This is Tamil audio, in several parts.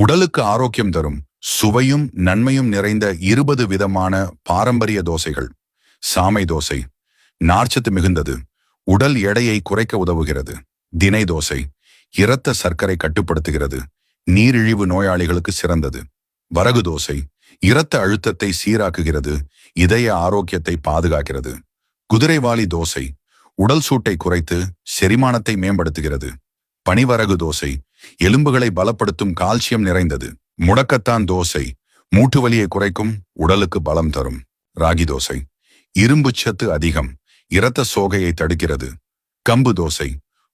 உடலுக்கு ஆரோக்கியம் தரும் சுவையும் நன்மையும் நிறைந்த 20 விதமான பாரம்பரிய தோசைகள். சாமை தோசை நார்ச்சத்து மிகுந்தது, உடல் எடையை குறைக்க உதவுகிறது. தினை தோசை இரத்த சர்க்கரை கட்டுப்படுத்துகிறது, நீரிழிவு நோயாளிகளுக்கு சிறந்தது. வரகு தோசை இரத்த அழுத்தத்தை சீராக்குகிறது, இதய ஆரோக்கியத்தை பாதுகாக்கிறது. குதிரைவாலி தோசை உடல் சூட்டை குறைத்து செரிமானத்தை மேம்படுத்துகிறது. பனிவரகு தோசை எலும்புகளை பலப்படுத்தும் கால்சியம் நிறைந்தது. முடக்கத்தான் தோசை மூட்டு வலியை குறைக்கும், உடலுக்கு பலம் தரும். ராகி தோசை இரும்பு சத்து அதிகம், இரத்த சோகையை தடுக்கிறது. கம்பு தோசை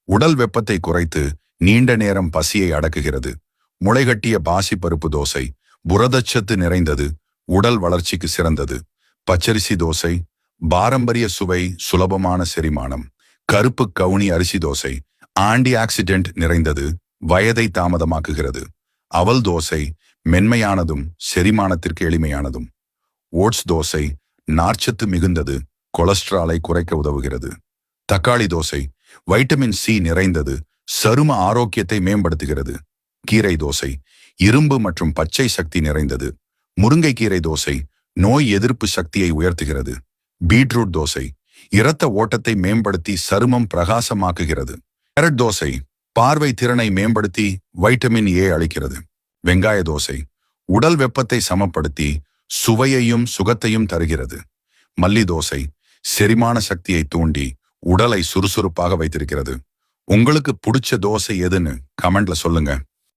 உடல் வெப்பத்தை குறைத்து நீண்ட நேரம் பசியை அடக்குகிறது. முளைகட்டிய பாசிப்பருப்பு தோசை புரதச்சத்து நிறைந்தது, உடல் வளர்ச்சிக்கு சிறந்தது. பச்சரிசி தோசை பாரம்பரிய சுவை, சுலபமான செரிமானம். கருப்பு கவுனி அரிசி தோசை ஆன்டி ஆக்சிடென்ட் நிறைந்தது, வயதை தாமதமாக்குகிறது. அவல் தோசை மென்மையானதும் செரிமானத்திற்கு எளிமையானதும். ஓட்ஸ் தோசை நார்ச்சத்து மிகுந்தது, கொலஸ்ட்ராலை குறைக்க உதவுகிறது. தக்காளி தோசை வைட்டமின் சி நிறைந்தது, சரும ஆரோக்கியத்தை மேம்படுத்துகிறது. கீரை தோசை இரும்பு மற்றும் பச்சை சக்தி நிறைந்தது. முருங்கைக்கீரை தோசை நோய் எதிர்ப்பு சக்தியை உயர்த்துகிறது. பீட்ரூட் தோசை இரத்த ஓட்டத்தை மேம்படுத்தி சருமம் பிரகாசமாக்குகிறது. கேரட் தோசை பார்வை திறனை மேம்படுத்தி வைட்டமின் ஏ அளிக்கிறது. வெங்காய தோசை உடல் வெப்பத்தை சமப்படுத்தி சுவையையும் சுகத்தையும் தருகிறது. மல்லி தோசை செரிமான சக்தியை தூண்டி உடலை சுறுசுறுப்பாக வைத்திருக்கிறது. உங்களுக்கு பிடிச்ச தோசை எதுன்னு கமெண்ட்ல சொல்லுங்க.